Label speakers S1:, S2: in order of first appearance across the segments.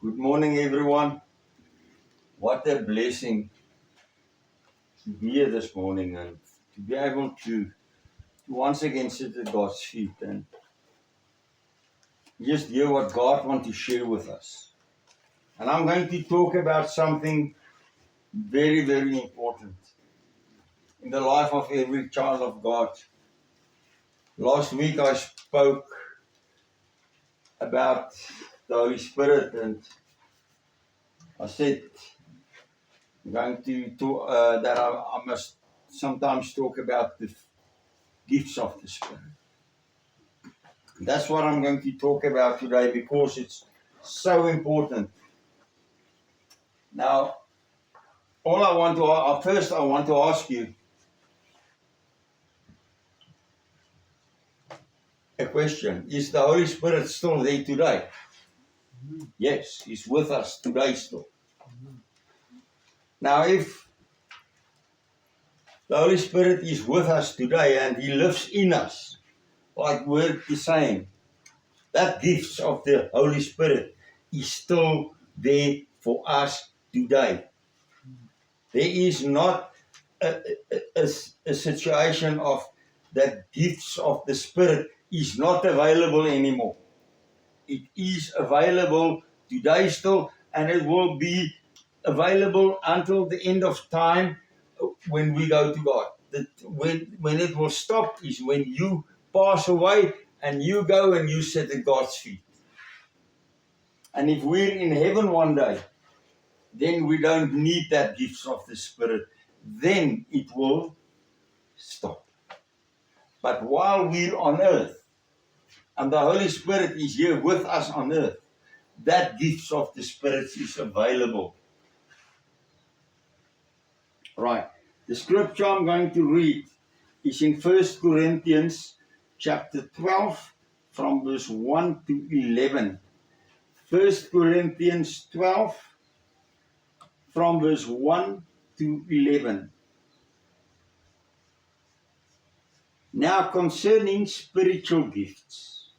S1: Good morning, everyone. What a blessing to be here this morning and to be able to once again sit at God's feet and just hear what God wants to share with us. And I'm going to talk about something very, very important in the life of every child of God. Last week I spoke about the Holy Spirit, and I said I'm going to talk that I must sometimes talk about the gifts of the Spirit. That's what I'm going to talk about today because it's so important. Now, I want to ask you a question. Is the Holy Spirit still there today? Yes, He's with us today still. Now, if the Holy Spirit is with us today and He lives in us, like we're saying, that gift of the Holy Spirit is still there for us today. There is not a situation of that gifts of the Spirit is not available anymore. It is available today still, and it will be available until the end of time when we go to God. When it will stop is when you pass away and you go and you sit at God's feet. And if we're in heaven one day, then we don't need that gifts of the Spirit. Then it will stop. But while we're on earth, and the Holy Spirit is here with us on earth, that gifts of the Spirit is available. Right. The scripture I'm going to read is in 1 Corinthians chapter 12 from verse 1 to 11. 1 Corinthians 12 from verse 1 to 11. Now concerning spiritual gifts,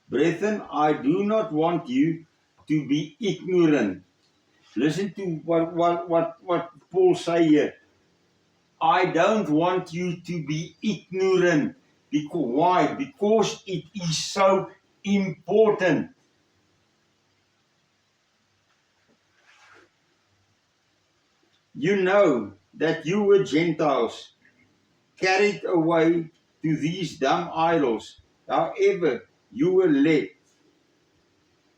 S1: brethren, I do not want you to be ignorant. Listen to what Paul say here. I don't want you to be ignorant. Why? Because it is so important. You know that you were Gentiles, carried away to these dumb idols. However, you were led.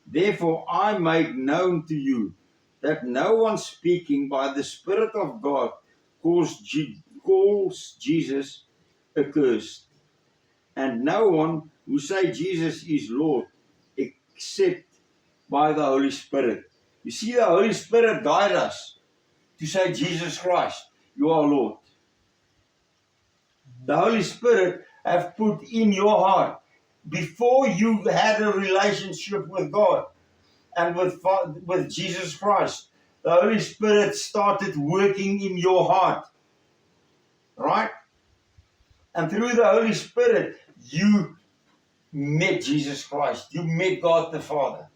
S1: Therefore I made known to you that no one speaking by the Spirit of God calls Jesus accursed, and no one who say Jesus is Lord except by the Holy Spirit. You see, the Holy Spirit guide us to say Jesus Christ, you are Lord. The Holy Spirit have put in your heart before you had a relationship with God and with Jesus Christ. The Holy Spirit started working in your heart, right? And through the Holy Spirit, you met Jesus Christ. You met God the Father.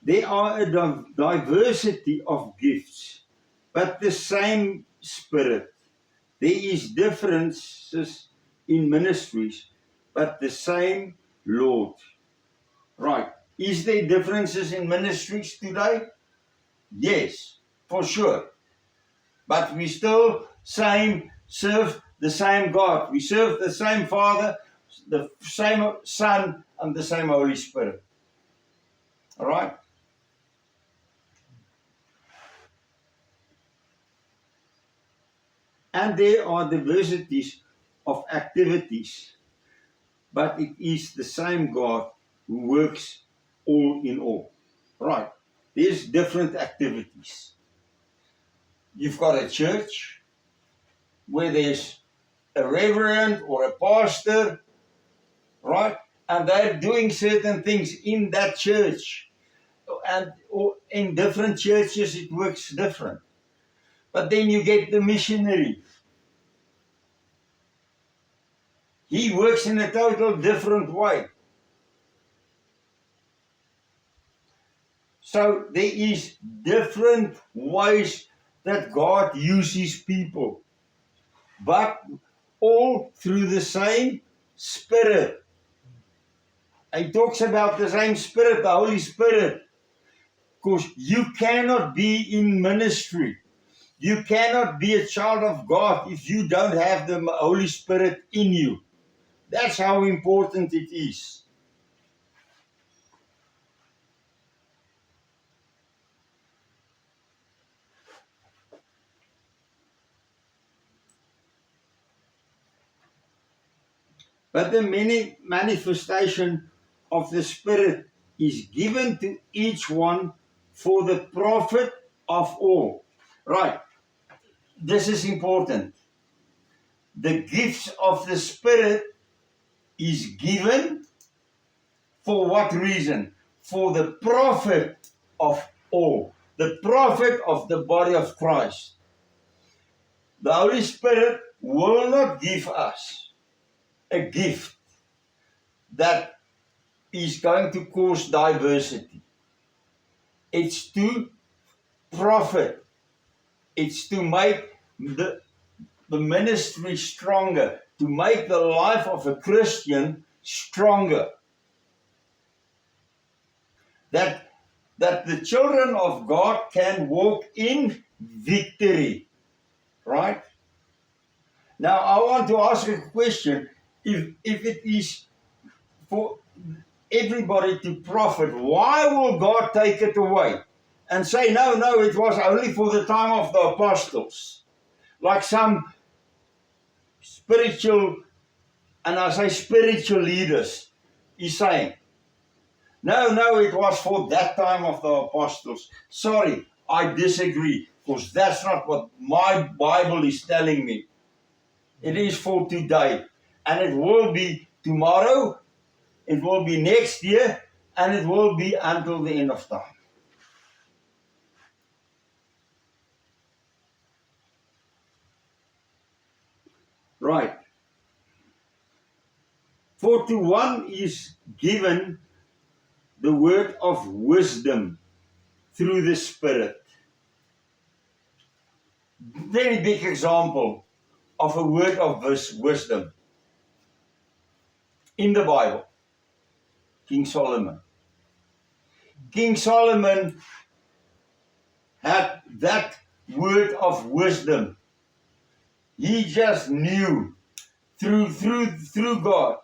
S1: There are a diversity of gifts, but the same Spirit. There is differences in ministries, but the same Lord. Right. Is there differences in ministries today? Yes, for sure. But we still serve the same God. We serve the same Father, the same Son, and the same Holy Spirit. All right? And there are diversities of activities, but it is the same God who works all in all. Right? There's different activities. You've got a church where there's a reverend or a pastor, right? And they're doing certain things in that church. And in different churches, it works different. But then you get the missionary. He works in a total different way. So there is different ways that God uses people, but all through the same Spirit. He talks about the same Spirit, the Holy Spirit, because you cannot be in ministry. You cannot be a child of God if you don't have the Holy Spirit in you. That's how important it is. But the many manifestation of the Spirit is given to each one for the profit of all. Right. This is important. The gifts of the Spirit is given for what reason? For the profit of all. The profit of the body of Christ. The Holy Spirit will not give us a gift that is going to cause diversity. It's to profit. It's to make the ministry stronger, to make the life of a Christian stronger. That the children of God can walk in victory. Right? Now I want to ask a question. If it is for everybody to profit, why will God take it away? And say, no, it was only for the time of the apostles. Like some spiritual, and I say spiritual leaders, is saying, no, it was for that time of the apostles. Sorry, I disagree, because that's not what my Bible is telling me. It is for today, and it will be tomorrow, it will be next year, and it will be until the end of time. Right. For to one is given the word of wisdom through the Spirit. Very big example of a word of wisdom in the Bible. King Solomon. King Solomon had that word of wisdom. He just knew through God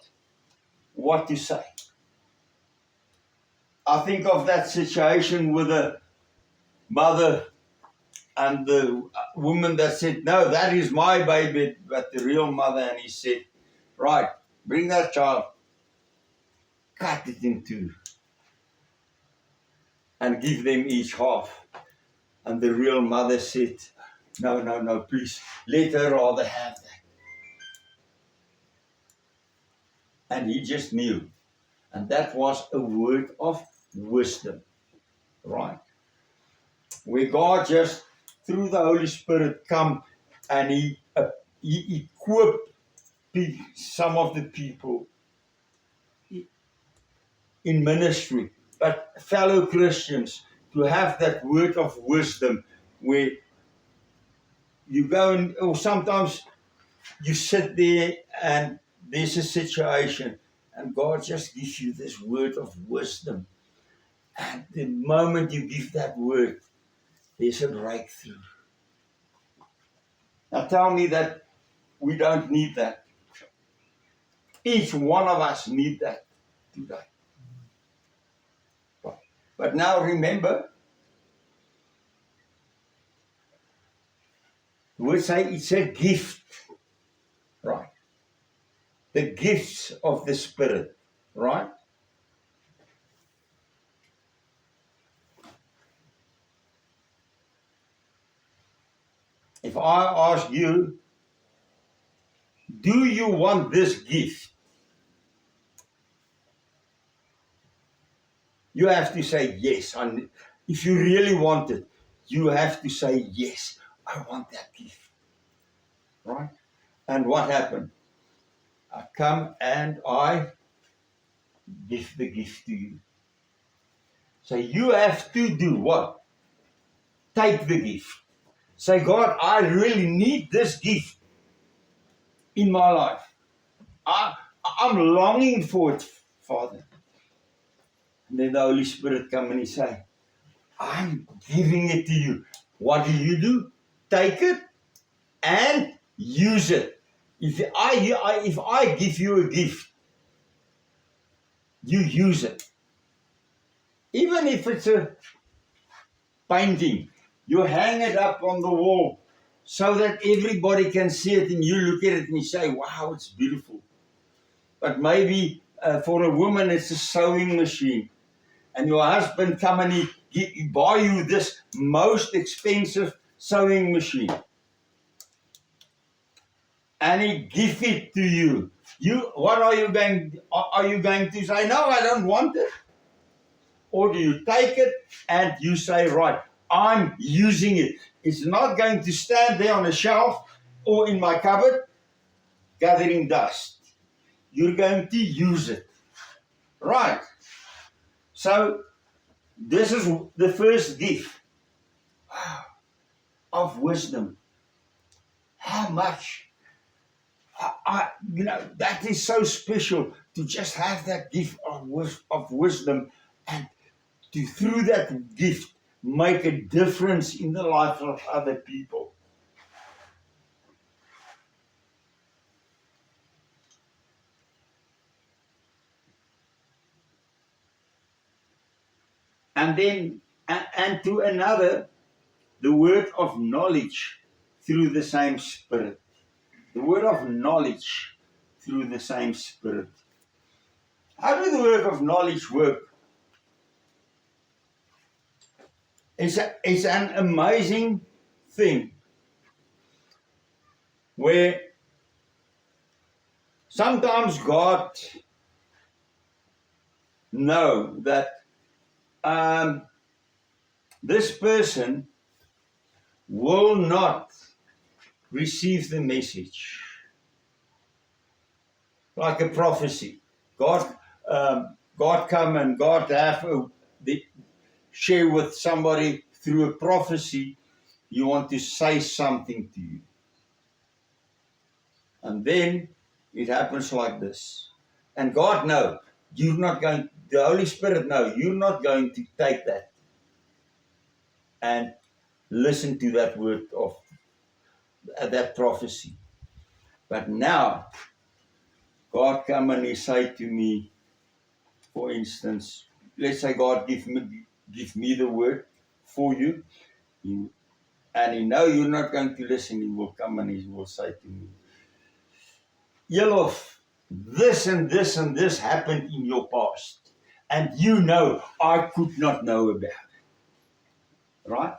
S1: what to say. I think of that situation with the mother and the woman that said, no, that is my baby, but the real mother, and he said, right, bring that child, cut it in two, and give them each half. And the real mother said, no, please, let her rather have that. And he just knew. And that was a word of wisdom, right? Where God just, through the Holy Spirit, come and he equipped some of the people in ministry, but fellow Christians, to have that word of wisdom where you go and, or sometimes you sit there and there's a situation and God just gives you this word of wisdom. And the moment you give that word, there's a breakthrough. Now tell me that we don't need that. Each one of us need that today. But now remember, we say it's a gift, right? The gifts of the Spirit, right? If I ask you, do you want this gift? You have to say yes. If you really want it, you have to say yes. I want that gift. Right? And what happened? I come and I give the gift to you. So you have to do what? Take the gift. Say, God, I really need this gift in my life. I'm longing for it, Father. And then the Holy Spirit come and he say, I'm giving it to you. What do? Take it and use it. If I give you a gift, you use it. Even if it's a painting, you hang it up on the wall so that everybody can see it and you look at it and you say, wow, it's beautiful. But maybe for a woman it's a sewing machine. And your husband come and he buy you this most expensive sewing machine. And he give it to you. What are you going to say? No, I don't want it. Or do you take it and you say, right, I'm using it. It's not going to stand there on a shelf or in my cupboard gathering dust. You're going to use it. Right. So this is the first gift of wisdom. How much? That is so special to just have that gift of wisdom and to, through that gift, make a difference in the life of other people. And then, and to another, the word of knowledge through the same Spirit. The word of knowledge through the same Spirit. How does the word of knowledge work? It's an amazing thing where sometimes God knows that this person will not receive the message. Like a prophecy. God come and God share with somebody through a prophecy. You want to say something to you. And then it happens like this. And God knows you're not going, the Holy Spirit knows you're not going to take that and listen to that word of that prophecy. But now, God come and he say to me, for instance, let's say God give me the word for you, and he know you're not going to listen, he will come and he will say to me, Elof, this and this and this happened in your past, and you know I could not know about it. Right?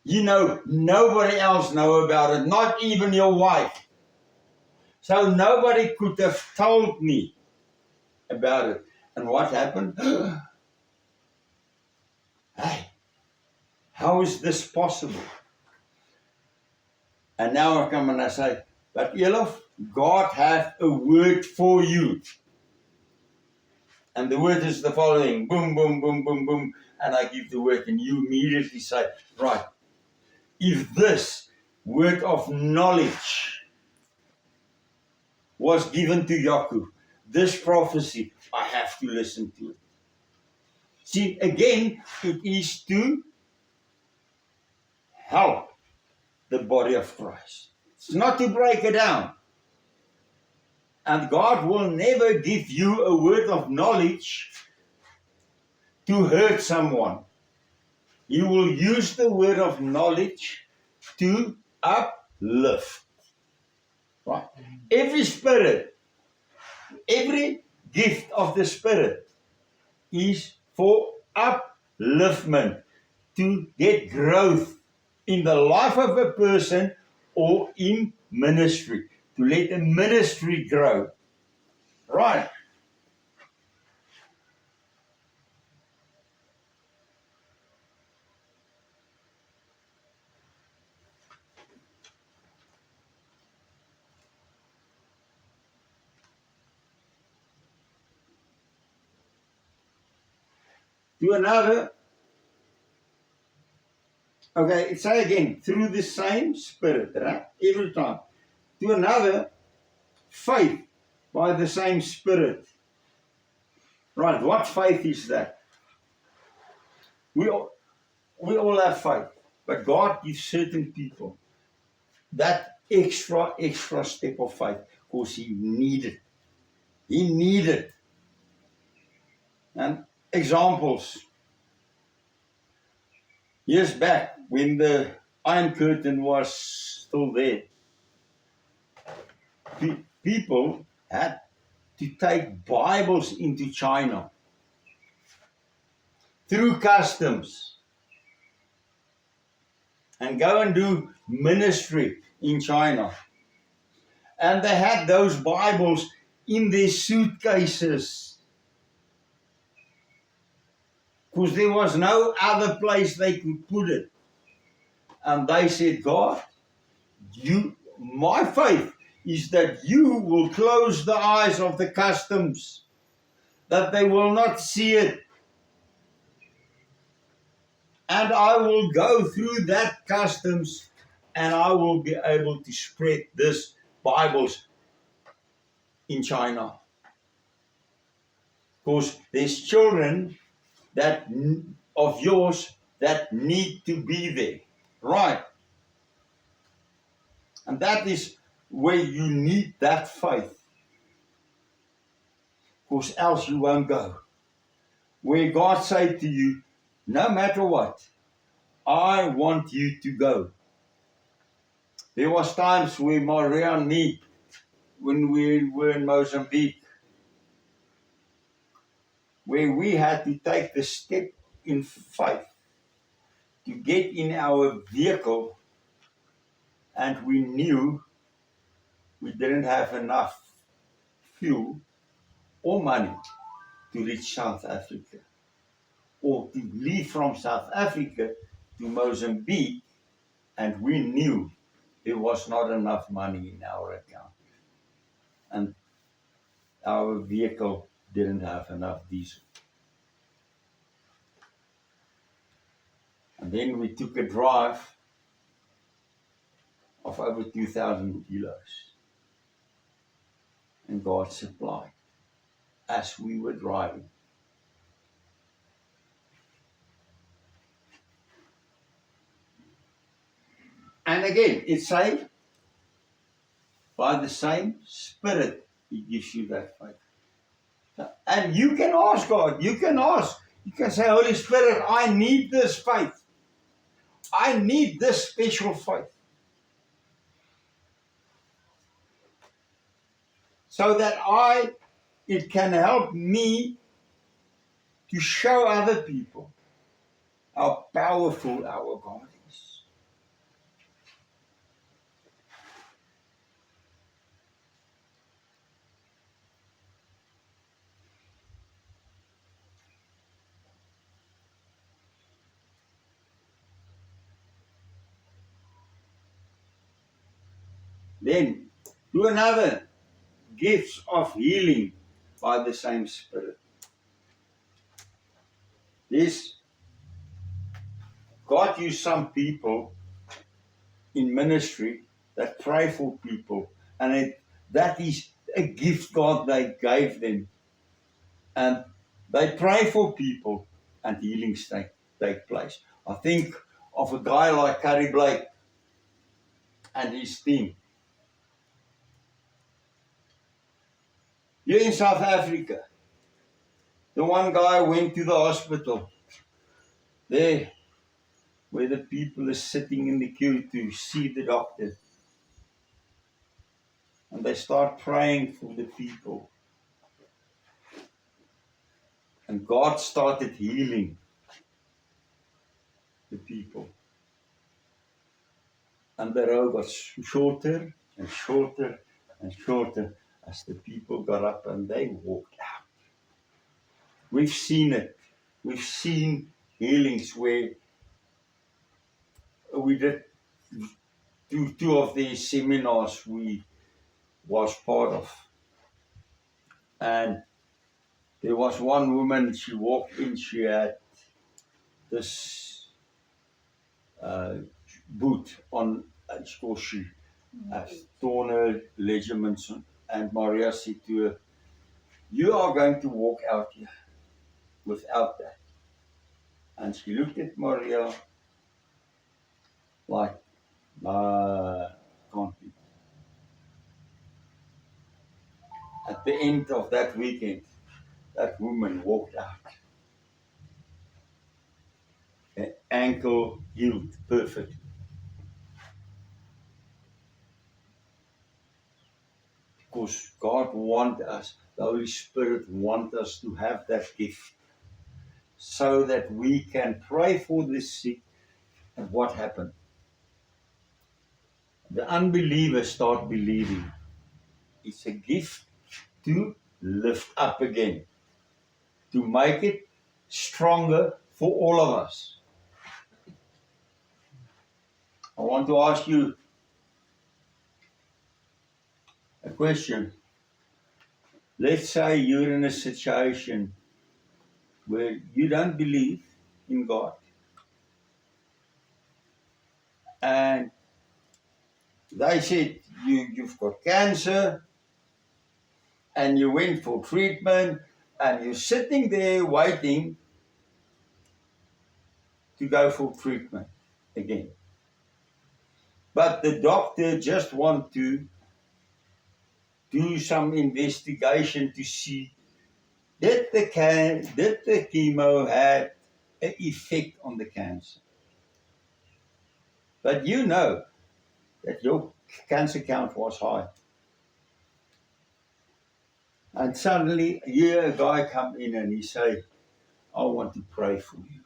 S1: You know nobody else know about it, not even your wife. So nobody could have told me about it. And what happened? Hey, how is this possible? And now I come and I say, but Elof, God hath a word for you. And the word is the following, boom, boom, boom, boom, boom. And I give the word and you immediately say, right, if this word of knowledge was given to Yaakov, this prophecy, I have to listen to it. See, again, it is to help the body of Christ. It's not to break it down. And God will never give you a word of knowledge to hurt someone. He will use the word of knowledge to uplift. Right? Every spirit, every gift of the Spirit is for upliftment, to get growth in the life of a person or in ministry, to let the ministry grow. Right. To another, okay, say again, through the same Spirit, right? Every time. To another, faith by the same Spirit. Right, what faith is that? We all have faith, but God gives certain people that extra step of faith because He needed. He needed. And examples. Years back, when the Iron Curtain was still there, people had to take Bibles into China through customs and go and do ministry in China. And they had those Bibles in their suitcases because there was no other place they could put it. And they said, God, my faith is that you will close the eyes of the customs, that they will not see it. And I will go through that customs and I will be able to spread this Bibles in China. Because there's children that of yours that need to be there. Right. And that is where you need that faith. Because else you won't go. Where God said to you, no matter what, I want you to go. There was times where Maria and me, when we were in Mozambique, where we had to take the step in faith to get in our vehicle, and we knew we didn't have enough fuel or money to reach South Africa, or to leave from South Africa to Mozambique, and we knew there was not enough money in our account, and our vehicle didn't have enough diesel. And then we took a drive of over 2,000 kilos, and God supplied as we were driving. And again, it's saying, by the same Spirit, He gives you that faith. And you can ask God, you can say, Holy Spirit, I need this faith. I need this special faith. So that it can help me to show other people how powerful our God is. Then, do another, gifts of healing by the same Spirit. This, God used some people in ministry that pray for people, and that is a gift God they gave them. And they pray for people, and healings take place. I think of a guy like Carrie Blake and his team. Here in South Africa, the one guy went to the hospital, there where the people are sitting in the queue to see the doctor. And they start praying for the people. And God started healing the people. And the row got shorter and shorter and shorter as the people got up and they walked out. We've seen it. We've seen healings where we did two of these seminars we was part of. And there was one woman, she walked in, she had this boot on a shoe, torn her ligaments, and Maria said to her, "You are going to walk out here without that." And she looked at Maria like, can't be. At the end of that weekend, that woman walked out. Her ankle healed perfectly. Because God wants us, the Holy Spirit wants us to have that gift so that we can pray for the sick. And what happened? The unbelievers start believing. It's a gift to lift up again, to make it stronger for all of us. I want to ask you a question. Let's say you're in a situation where you don't believe in God, and they said you've got cancer, and you went for treatment, and you're sitting there waiting to go for treatment again. But the doctor just wants to do some investigation to see did the chemo have an effect on the cancer. But you know that your cancer count was high. And suddenly, here a guy come in and he say, "I want to pray for you."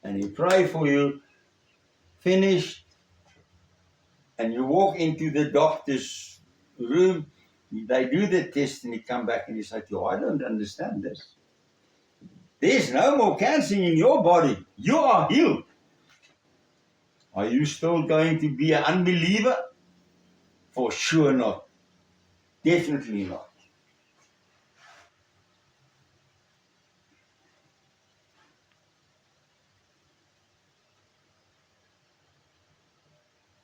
S1: And he pray for you, finished, and you walk into the doctor's room, they do the test and he come back and he say to you, "I don't understand this. There's no more cancer in your body. You are healed." Are you still going to be an unbeliever? For sure not. Definitely not.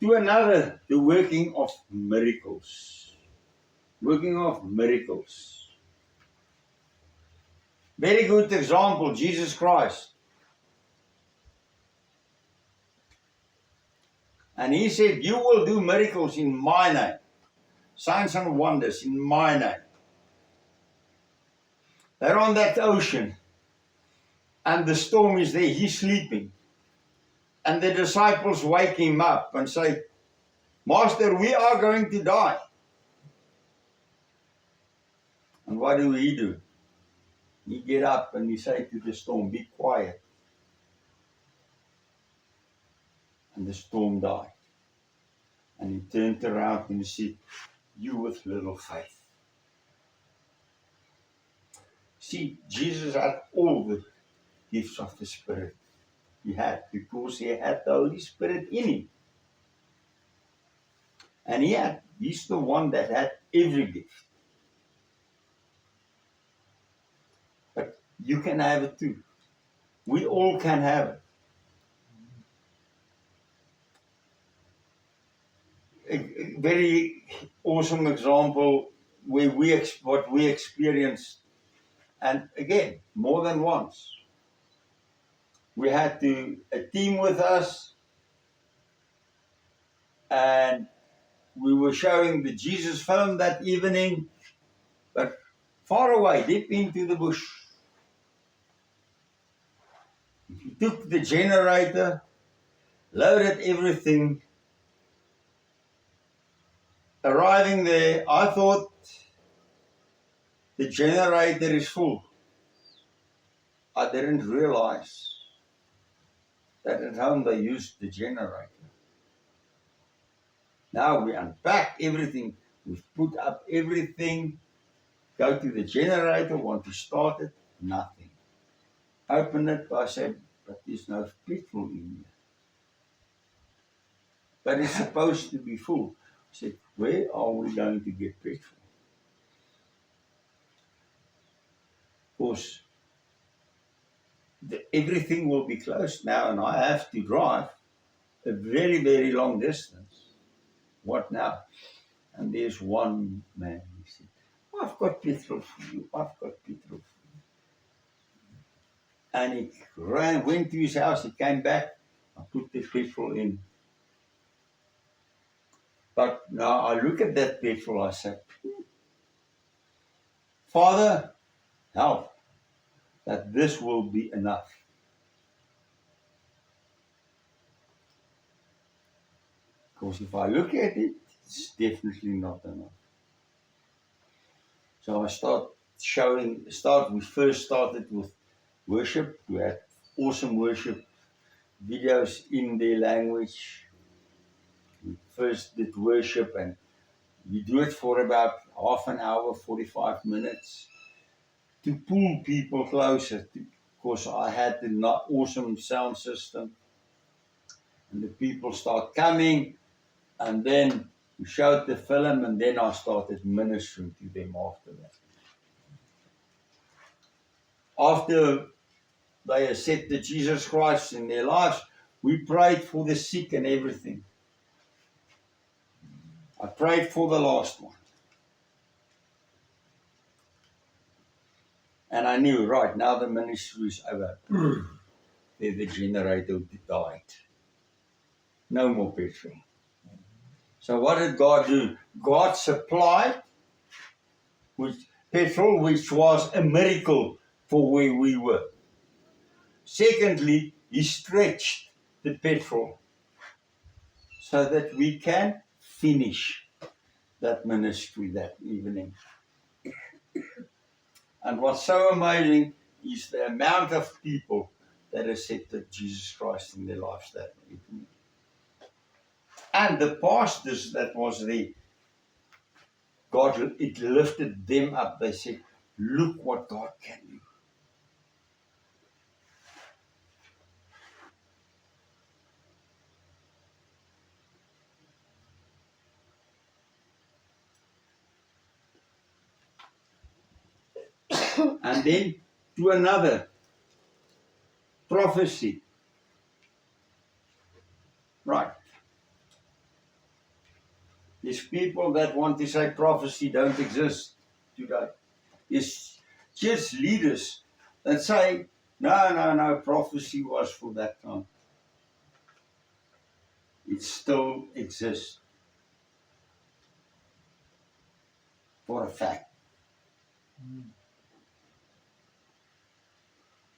S1: To another, the working of miracles. Working of miracles. Very good example, Jesus Christ. And he said, "You will do miracles in my name. Signs and wonders in my name." They're on that ocean. And the storm is there. He's sleeping. And the disciples wake him up and say, "Master, we are going to die." And what do? He get up and he say to the storm, "Be quiet." And the storm died. And he turned around and he said, "You with little faith." See, Jesus had all the gifts of the Spirit. He had, because he had the Holy Spirit in him. And he's the one that had every gift. But you can have it too. We all can have it. A very awesome example where what we experienced, and again, more than once. We had a team with us, and we were showing the Jesus film that evening, but far away, deep into the bush. We took the generator, loaded everything. Arriving there, I thought the generator is full. I didn't realize that at home they used the generator. Now we unpack everything, we've put up everything, go to the generator, want to start it, nothing. Open it, I said, "But there's no petrol in here." But it's supposed to be full. I said, "Where are we going to get petrol?" Of course, everything will be closed now, and I have to drive a very, very long distance. What now? And there's one man, he said, I've got petrol for you, I've got petrol for you. And he went to his house, he came back, I put the petrol in. But now I look at that petrol, I say, Father, help that this will be enough. Because if I look at it, it's definitely not enough. So I we first started with worship. We had awesome worship videos in their language. We first did worship, and we do it for about half an hour, 45 minutes, to pull people closer. Because I had the awesome sound system, and the people start coming, and then we showed the film, and then I started ministering to them after that. After they accepted Jesus Christ in their lives, we prayed for the sick and everything. I prayed for the last one. And I knew, right, now the ministry is over. The generator died. No more petrol. So what did God do? God supplied with petrol, which was a miracle for where we were. Secondly, He stretched the petrol so that we can finish that ministry that evening. And what's so amazing is the amount of people that accepted Jesus Christ in their lives that evening. And the pastors that was there, it lifted them up. They said, look what God can do. And then to another prophecy. Right. These people that want to say prophecy don't exist today. It's just leaders that say, no, prophecy was for that time. It still exists. For a fact.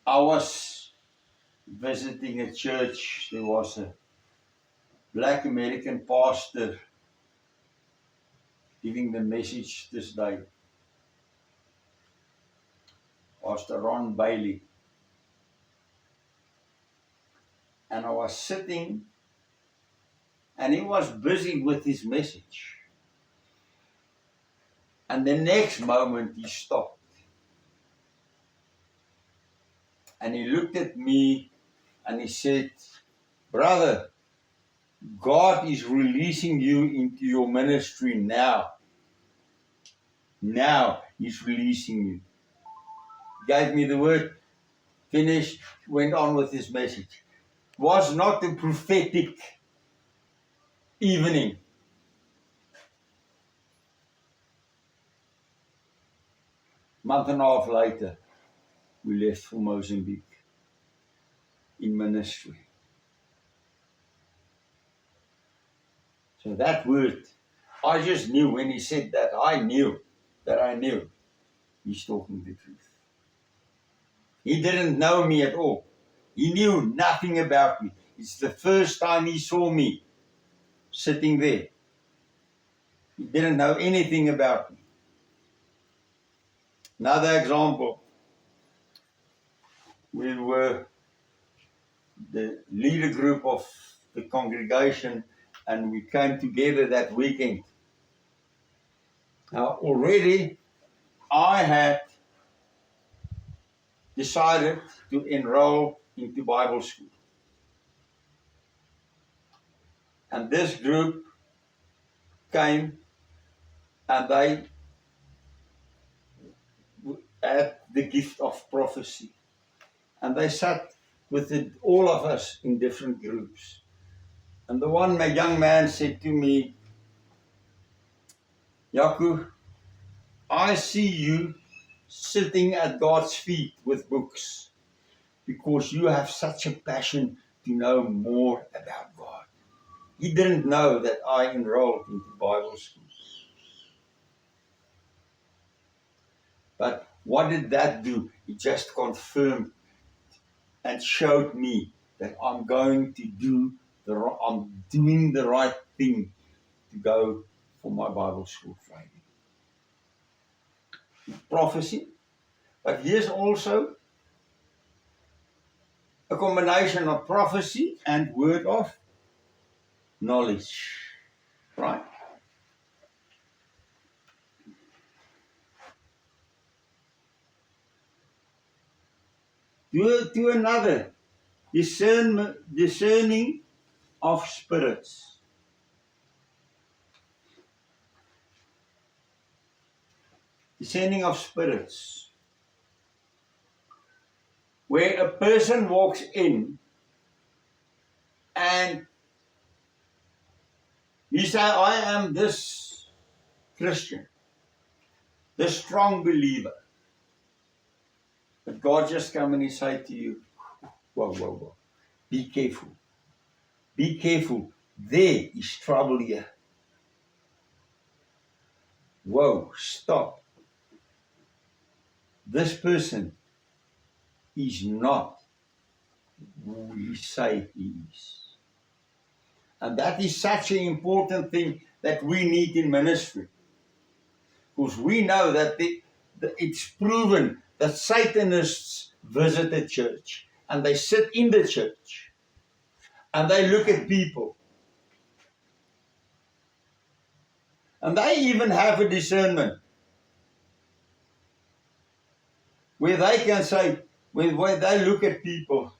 S1: I was visiting a church. There was a black American pastor giving the message this day. Pastor Ron Bailey. And I was sitting, and he was busy with his message. And the next moment he stopped. And he looked at me and he said, brother, God is releasing you into your ministry now. Now He's releasing you. Gave me the word, finished, went on with his message. It was not a prophetic evening. Month and a half later, we left for Mozambique in ministry. So that word, I just knew when he said that, I knew he's talking the truth. He didn't know me at all. He knew nothing about me. It's the first time he saw me sitting there. He didn't know anything about me. Another example. We were the leader group of the congregation, and we came together that weekend. Now already I had decided to enroll into Bible school. And this group came and they had the gift of prophecy. And they sat with all of us in different groups. And the one young man said to me, Jaco, I see you sitting at God's feet with books because you have such a passion to know more about God. He didn't know that I enrolled into Bible school. But what did that do? It just confirmed and showed me that I'm doing the right thing to go for my Bible school training. Prophecy, but here's also a combination of prophecy and word of knowledge, right? To another, discerning of spirits. Discerning of spirits. Where a person walks in and he says, I am this Christian, this strong believer. But God just come and he say to you, whoa, whoa, whoa, be careful. Be careful. There is trouble here. Whoa, stop. This person is not who he say he is. And that is such an important thing that we need in ministry. Because we know that it's proven that Satanists visit the church and they sit in the church and they look at people. And they even have a discernment where they can say, where they look at people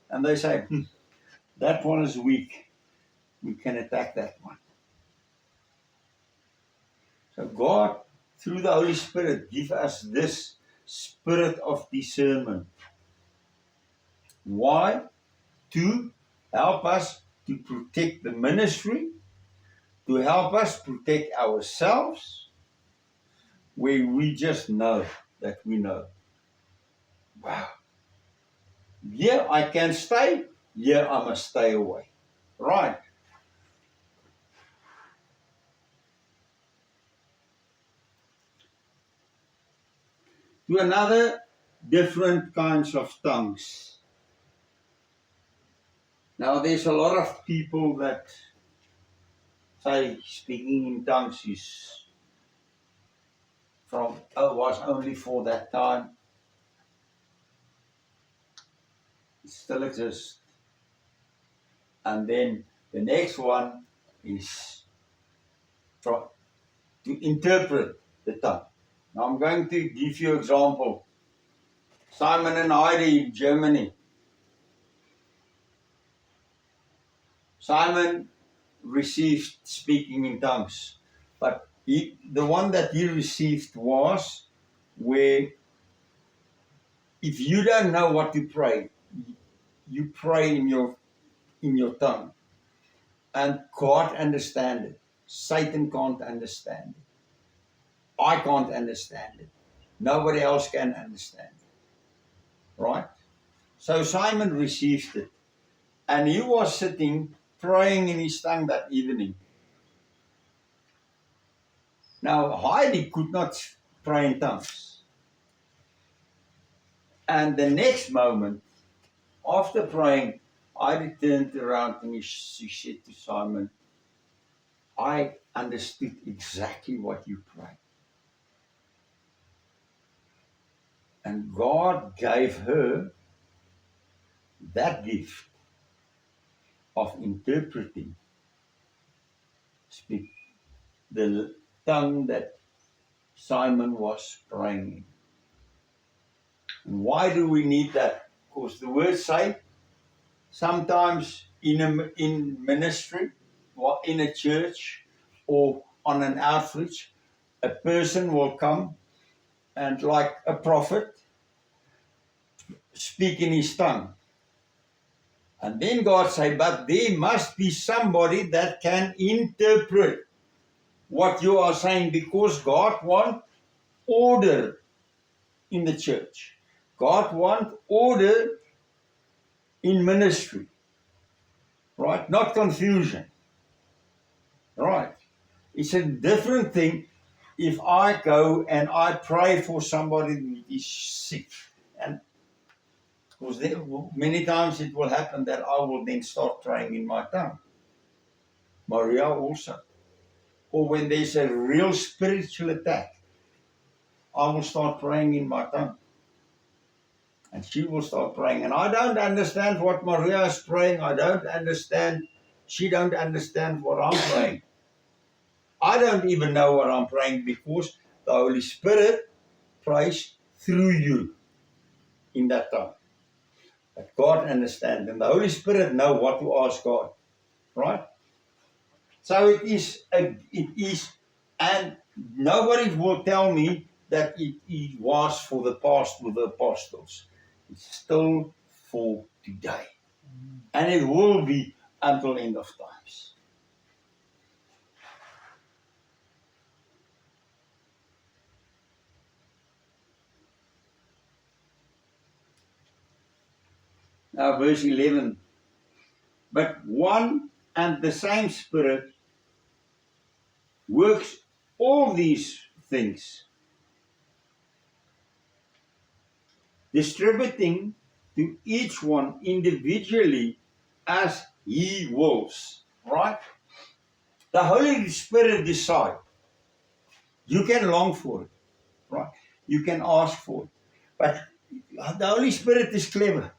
S1: and they say, that one is weak. We can attack that one. So God, through the Holy Spirit, gives us this spirit of discernment. Why? To help us to protect the ministry, to help us protect ourselves, where we just know that we know. Wow. Here I can stay, here I must stay away. Right. To another, different kinds of tongues. Now there's a lot of people that say speaking in tongues was only for that time. It still exists. And then the next one is to interpret the tongue. Now I'm going to give you an example. Simon and Heidi in Germany. Simon received speaking in tongues, but the one that he received was where if you don't know what to pray, you pray in your tongue, and God understands it. Satan can't understand it. I can't understand it. Nobody else can understand it. Right? So Simon received it, and he was sitting praying in his tongue that evening. Now Heidi could not pray in tongues. And the next moment, after praying, Heidi turned around and she said to Simon, I understood exactly what you prayed. And God gave her that gift of interpreting, speak the tongue that Simon was praying in. And why do we need that? Because the words say, sometimes in ministry, or in a church, or on an outreach, a person will come and like a prophet, speak in his tongue. And then God said, but there must be somebody that can interpret what you are saying, because God wants order in the church. God wants order in ministry, right? Not confusion, right? It's a different thing if I go and I pray for somebody that is sick. And because many times it will happen that I will then start praying in my tongue. Maria also. Or when there's a real spiritual attack, I will start praying in my tongue. And she will start praying. And I don't understand what Maria is praying. I don't understand. She don't understand what I'm praying. I don't even know what I'm praying, because the Holy Spirit prays through you in that time. But God understands, and the Holy Spirit knows what to ask God, right? So it is, and nobody will tell me that it was for the past with the apostles. It's still for today. And it will be until end of times. Now verse 11. But one and the same Spirit works all these things, distributing to each one individually as he wills. Right? The Holy Spirit decides. You can long for it. Right? You can ask for it. But the Holy Spirit is clever.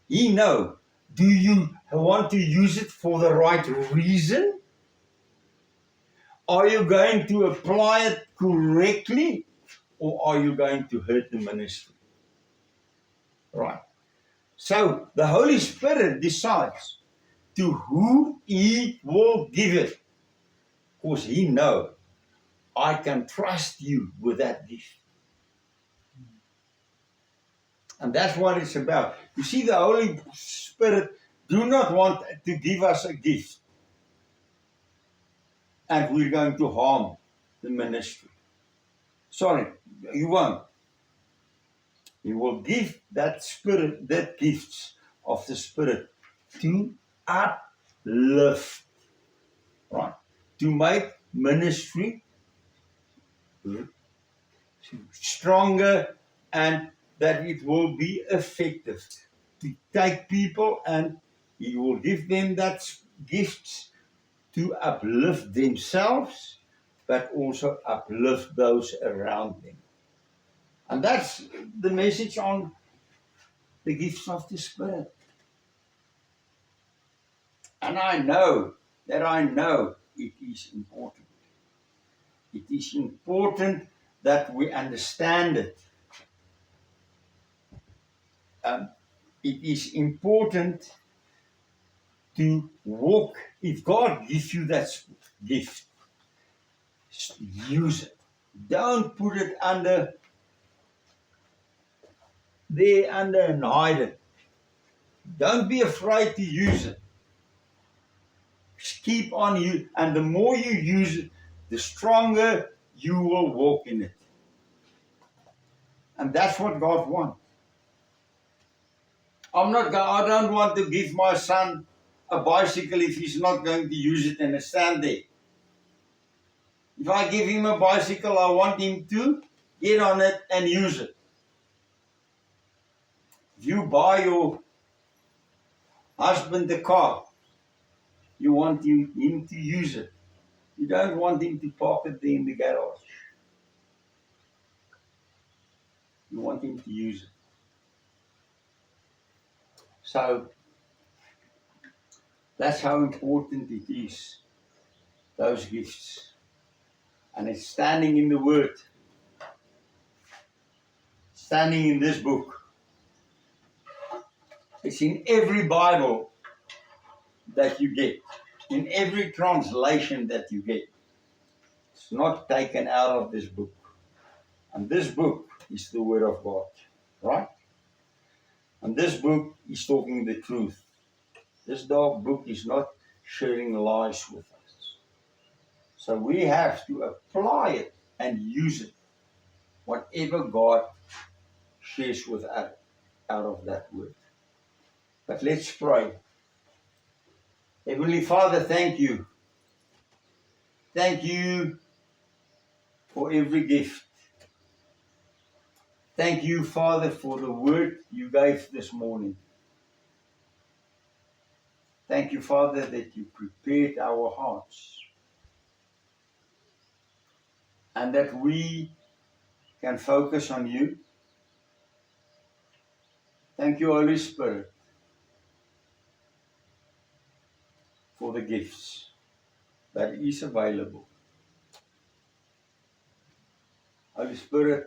S1: He knows. Do you want to use it for the right reason? Are you going to apply it correctly? Or are you going to hurt the ministry? Right. So the Holy Spirit decides to who he will give it. Because he knows, I can trust you with that gift. And that's what it's about. You see, the Holy Spirit do not want to give us a gift, and we're going to harm the ministry. Sorry, you won't. He will give that Spirit, that gifts of the Spirit, to uplift, right? To make ministry stronger, and that it will be effective. To take people, and he will give them that gifts to uplift themselves, but also uplift those around them. And that's the message on the gifts of the Spirit. And I know it is important. It is important that we understand it. It is important to walk. If God gives you that gift, use it. Don't put it under and hide it. Don't be afraid to use it. Keep on you, and the more you use it, the stronger you will walk in it. And that's what God wants. I don't want to give my son a bicycle if he's not going to use it and stand there. If I give him a bicycle, I want him to get on it and use it. If you buy your husband a car, you want him to use it. You don't want him to park it there in the garage. You want him to use it. So, that's how important it is, those gifts. And it's standing in the Word. Standing in this book. It's in every Bible that you get. In every translation that you get. It's not taken out of this book. And this book is the Word of God. Right? And this book is talking the truth. This book is not sharing lies with us. So we have to apply it and use it. Whatever God shares with us out of that word. But let's pray. Heavenly Father, thank you. Thank you for every gift. Thank you, Father, for the word you gave this morning. Thank you, Father, that you prepared our hearts and that we can focus on you. Thank you, Holy Spirit, for the gifts that is available. Holy Spirit,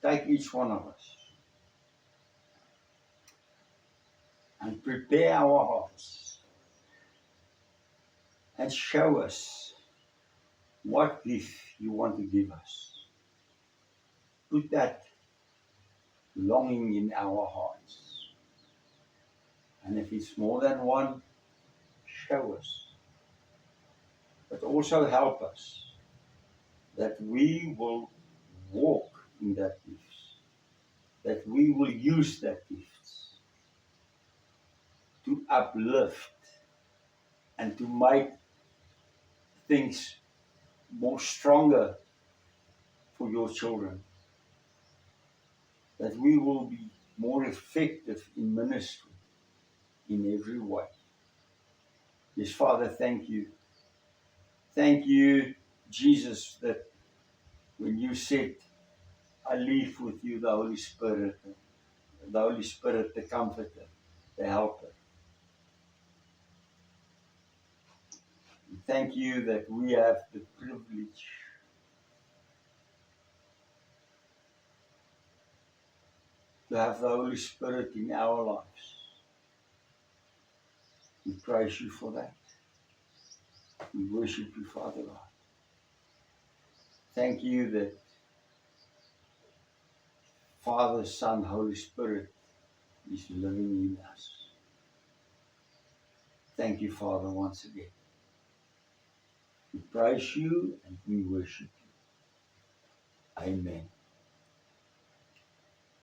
S1: take each one of us and prepare our hearts and show us what gift you want to give us. Put that longing in our hearts. And if it's more than one, show us. But also help us that we will walk in that gift, that we will use that gift to uplift and to make things more stronger for your children, that we will be more effective in ministry in every way. Yes, Father, thank you. Thank you, Jesus, that when you said, I leave with you the Holy Spirit, the Comforter, the Helper. Thank you that we have the privilege to have the Holy Spirit in our lives. We praise you for that. We worship you, Father God. Thank you that Father, Son, Holy Spirit is living in us. Thank you, Father, once again. We praise you and we worship you. Amen.